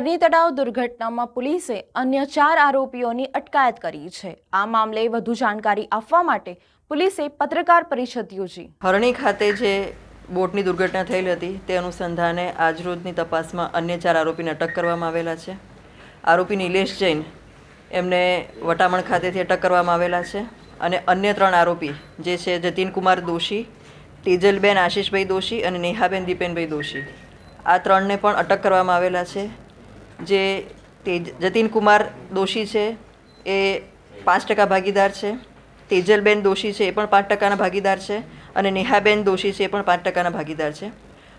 હરણી તળાવ દુર્ઘટનામાં પોલીસે અન્ય 4 આરોપીઓની અટકાયત કરી છે। આ મામલે વધુ જાણકારી આપવા માટે પોલીસે પત્રકાર પરિષદ યોજી। હરણી ખાતે જે બોટની દુર્ઘટના થયેલી હતી તે અનુસંધાને આજરોજની તપાસમાં અન્ય 4 આરોપીને અટક કરવામાં આવેલા છે। આરોપી નિલેશ જૈન એમને વટામણ ખાતેથી અટક કરવામાં આવેલા છે અને અન્ય 3 આરોપી જે છે જતીન કુમાર દોશી, તેજલબેન આશીષભાઈ દોશી અને નેહાબેન દીપેનભાઈ દોશી, આ 3ને પણ અટક કરવામાં આવેલા છે। જે જતીન કુમાર દોશી છે એ 5% ભાગીદાર છે, તેજલબેન દોશી છે એ પણ 5%ના ભાગીદાર છે અને નેહાબેન દોશી છે એ પણ 5%ના ભાગીદાર છે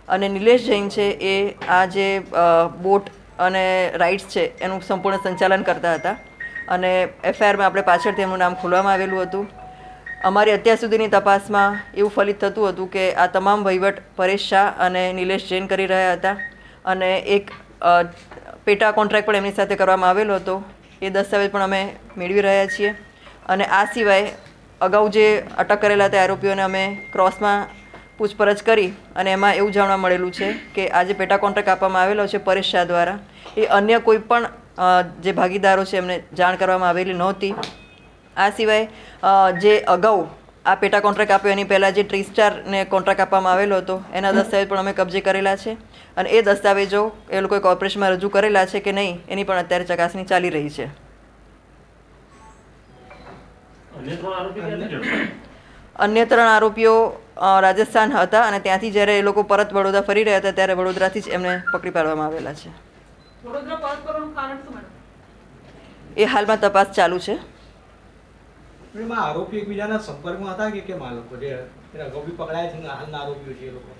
અને નિલેશ જૈન છે એ આ જે બોટ અને રાઇડ્સ છે એનું સંપૂર્ણ સંચાલન કરતા હતા અને એફઆઈઆરમાં આપણે પાછળ તેમનું નામ ખોલવામાં આવેલું હતું। અમારી અત્યાર સુધીની તપાસમાં એવું ફલિત થતું હતું કે આ તમામ વહીવટ પરેશ શાહ અને નિલેશ જૈન કરી રહ્યા હતા અને એક પેટા કોન્ટ્રાક્ટ પણ એમની સાથે કરવામાં આવેલો હતો। એ દસ્તાવેજ પણ અમે મેળવી રહ્યા છીએ અને આ સિવાય અગાઉ જે અટક કરેલા તે આરોપીઓને અમે ક્રોસમાં પૂછપરછ કરી અને એમાં એવું જાણવા મળેલું છે કે આ જે પેટા કોન્ટ્રાક્ટ આપવામાં આવેલો છે પરેશ શાહ દ્વારા એ અન્ય કોઈ પણ જે ભાગીદારો છે એમને જાણ કરવામાં આવેલી નહોતી। આ સિવાય જે અગાઉ આ પેટા કોન્ટ્રાક્ટ આપ્યો એની પહેલાં જે ટ્રીસ્ટારને કોન્ટ્રાક્ટ આપવામાં આવેલો હતો એના દસ્તાવેજ પણ અમે કબજે કરેલા છે અને એ દસ્તાવેજો એ લોકોએ કોર્પોરેશનમાં રજૂ કરેલા છે કે નહીં એની પણ અત્યારે ચકાસણી ચાલી રહી છે। અન્ય 3 આરોપીઓ રાજસ્થાન હતા અને ત્યાંથી જ્યારે એ લોકો પરત વડોદરા ફરી રહ્યા હતા ત્યારે વડોદરાથી જ એમને પકડી પાડવામાં આવેલા છે। એ હાલમાં તપાસ ચાલુ છે। આરોપી એકબીજાના સંપર્કમાં હતા કે કેમ આ લોકો જે અગાઉ બી પકડાયા છે હાલના આરોપીઓ છે એ લોકો?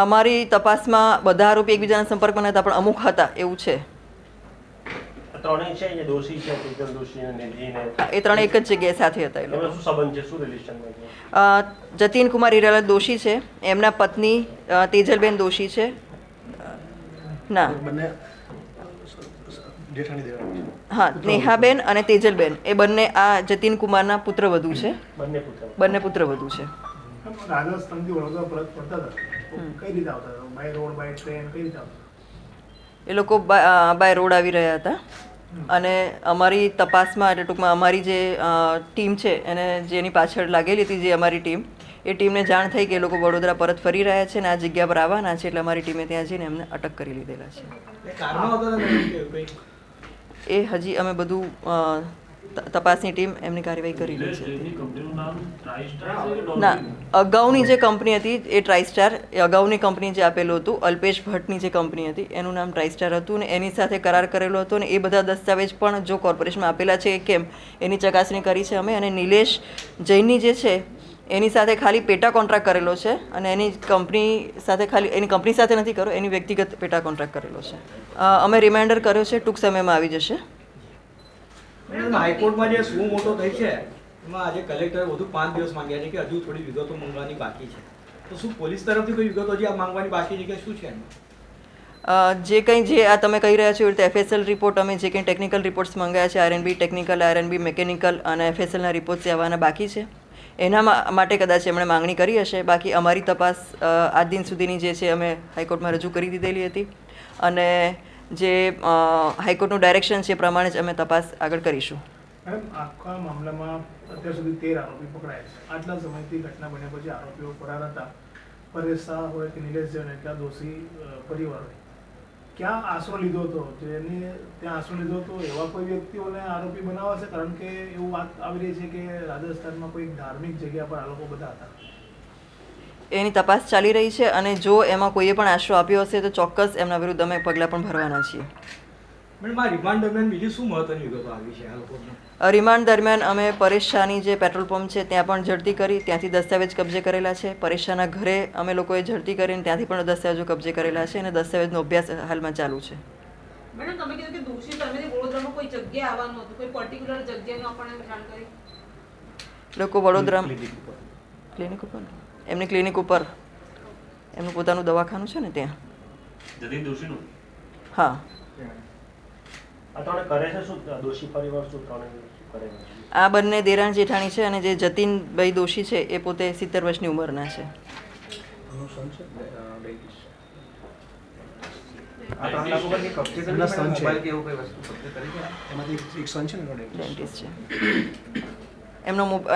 અમારી તપાસમાં બધા આરોપી એકબીજાના સંપર્કમાં નહોતા પણ અમુક હતા એવું છે। એ 3 એક જ જગ્યાએ સાથે હતા। એ લોકો જતીન કુમાર હીરાલાલ દોશી છે, એમના પત્ની તેજલબેન દોશી છે, ના હા નેહાબેન અને તેજલબેન એ બંને આ જતીન કુમારના પુત્રવધુ છે, બંને પુત્રવધુ છે। એ લોકો બાય રોડ આવી રહ્યા હતા અને અમારી તપાસમાં એટલે ટૂંકમાં અમારી જે ટીમ છે એને જેની પાછળ લાગેલી હતી જે અમારી ટીમ એ ટીમને જાણ થઈ કે એ લોકો વડોદરા પરત ફરી રહ્યા છે ને આ જગ્યા પર આવવાના છે એટલે અમારી ટીમે ત્યાં જઈને એમને અટક કરી લીધેલા છે। એ હજી અમે બધું તપાસની ટીમ એમની કાર્યવાહી કરી રહી છે। ના, અગાઉની જે કંપની હતી એ ટ્રાઇસ્ટાર, એ અગાઉની કંપની જે આપેલું હતું અલ્પેશ ભટ્ટની જે કંપની હતી એનું નામ ટ્રાઇસ્ટાર હતું ને એની સાથે કરાર કરેલો હતો ને એ બધા દસ્તાવેજ પણ જો કોર્પોરેશનમાં આપેલા છે કે કેમ એની ચકાસણી કરી છે અમે। અને નિલેશ જૈનની જે છે એની સાથે ખાલી પેટા કોન્ટ્રાક્ટ કરેલો છે અને એની કંપની સાથે ખાલી એની કંપની સાથે નથી કર્યો, એની વ્યક્તિગત પેટા કોન્ટ્રાક્ટ કરેલો છે। અમે રિમાઇન્ડર કર્યો છે, ટૂંક સમયમાં આવી જશે। હાઈકોર્ટમાં જે શું મોટો થઈ છે એમાં આજે કલેક્ટરે વધુ 5 દિવસ માંગ્યા છે કે હજુ થોડી વિગતો માંગવાની બાકી છે, તો શું પોલીસ તરફથી કોઈ વિગતો હજી આ માંગવાની બાકી છે કે શું છે? જે કંઈ જે આ તમે કહી રહ્યા છો એ રીતે એફએસએલ રિપોર્ટ અમે જે કંઈ ટેકનિકલ રિપોર્ટ્સ મંગાવ્યા છે આરએનબી ટેકનિકલ, આરએનબી મિકેનિકલ અને એફએસએલના રિપોર્ટ્સ આવવાના બાકી છે। એના માટે કદાચ એમણે માંગણી કરી હશે, બાકી અમારી તપાસ આજ દિન સુધીની જે છે અમે હાઈકોર્ટમાં રજૂ કરી દીધેલી હતી અને જે હાઈકોર્ટનું ડાયરેક્શન છે એ પ્રમાણે જ અમે તપાસ આગળ કરીશું। મેડમ, આખા મામલામાં અત્યાર સુધી 13 આરોપી પકડાયા છે। આટલા સમયથી ઘટના બન્યા પછી આરોપીઓ ફરાર હતા, પરેશ શાહ હોય કે નિલેશ જૈન એટલા દોષી પરિવાર હોય, ક્યાં આશરો લીધો હતો? જેને ત્યાં આશરો લીધો હતો એવા કોઈ વ્યક્તિઓને આરોપી બનાવાશે? કારણ કે એવું વાત આવી રહી છે કે રાજસ્થાનમાં કોઈ ધાર્મિક જગ્યા પર આ લોકો બધા હતા। એની તપાસ ચાલી રહી છે અને જો એમાં કોઈએ પણ આશરો આપ્યો હશે તો ચોક્કસ એમના વિરુદ્ધ અમે પગલાં પણ ભરવાના છીએ। મેડમ, આ રિમાન્ડ દરમિયાન બીજી શું મહત્વની વિગતો આવી છે આ લોકોને? રિમાન્ડ દરમિયાન અમે પરેશ શાહની જે પેટ્રોલ પંપ છે ત્યાં પણ ઝડપી કરી, ત્યાંથી દસ્તાવેજ કબજે કરેલા છે। પરેશ શાહના ઘરે અમે લોકોએ ઝડપી કરીને ત્યાંથી પણ દસ્તાવેજો કબજે કરેલા છે અને દસ્તાવેજનો અભ્યાસ હાલમાં ચાલુ છે। મેડમ, તમે કીધું કે દોષી સામે વડોદરામાં કોઈ જગ્યાએ આવવાનું હતું, કોઈ પર્ટિક્યુલર જગ્યાની આપણને જાણ કરી? લોકો વડોદરા ક્લિનિક ઉપર, એમની ક્લિનિક ઉપર એમનું પોતાનું દવાખાનું છે ને ત્યાં। હા, આ બંને દેરાણ જેઠાણી છે અને જે જતીનભાઈ દોશી છે એ પોતે 70 વર્ષની ઉંમરના છે। આ 3 લાખ ઉપર કઈ કબજે કરી એમના સન છે. મોબાઈલ કે એવું કઈ વસ્તુ કબજે કરી છે એમાંથી એક સન છે ને એનો ડેન્ટિસ્ટ. ડેન્ટિસ્ટ છે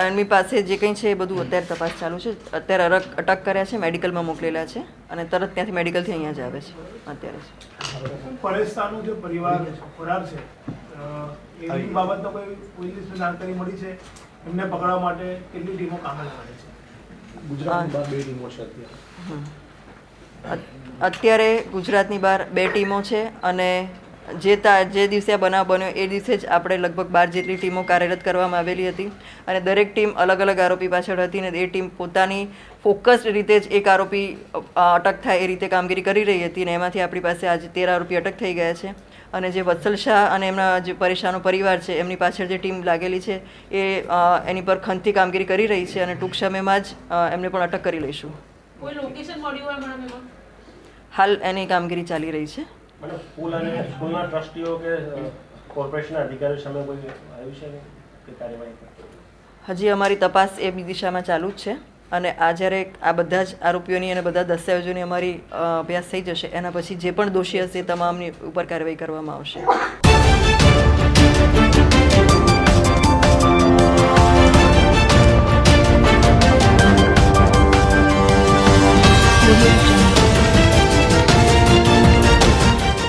એમની પાસે જે કંઈ છે એ બધું અત્યારે તપાસ ચાલુ છે. અત્યારે અટક કર્યા છે, મેડિકલમાં મોકલેલા છે અને તરત ત્યાંથી મેડિકલથી અહીંયા જ આવે છે અત્યારે જ. પરેશ શાહનો જે પરિવાર ફરાર છે એની બાબતનો કોઈ પોલીસને જાણકારી મળી છે? એમને પકડવા માટે કેટલી ટીમો કામે લાગે છે? ગુજરાતની બહાર 2 ટીમો છે અત્યારે. અત્યારે ગુજરાતની બહાર 2 ટીમો છે અને જે દિવસે આ બનાવ બન્યો એ દિવસે જ આપણે લગભગ 12 જેટલી ટીમો કાર્યરત કરવામાં આવેલી હતી અને દરેક ટીમ અલગ અલગ આરોપી પાછળ હતી ને એ ટીમ પોતાની ફોકસ્ડ રીતે જ એક આરોપી અટક થાય એ રીતે કામગીરી કરી રહી હતી ને એમાંથી આપણી પાસે આજે 13 આરોપી અટક થઈ ગયા છે અને જે વત્સલ શાહ અને એમના જે પરેશાનો પરિવાર છે એમની પાછળ જે ટીમ લાગેલી છે એ એની પર ખંતથી કામગીરી કરી રહી છે અને ટૂંક સમયમાં જ એમને પણ અટક કરી લઈશું. કોઈ લોકેશન મળ્યું હોય મેડમ એમાં? હાલ એની કામગીરી ચાલી રહી છે. મને સ્કૂલ અને સ્કૂલના ટ્રસ્ટીઓ કે કોર્પોરેશનના અધિકારીઓ સામે કોઈ આવ્યું છે કે કાર્યવાહી? હજી અમારી તપાસ એ બી દિશામાં ચાલુ જ છે અને આ જ્યારે આ બધા જ આરોપીઓની અને બધા દસ્તાવેજોની અમારી અભ્યાસ થઈ જશે એના પછી જે પણ દોષી હશે એ તમામની ઉપર કાર્યવાહી કરવામાં આવશે.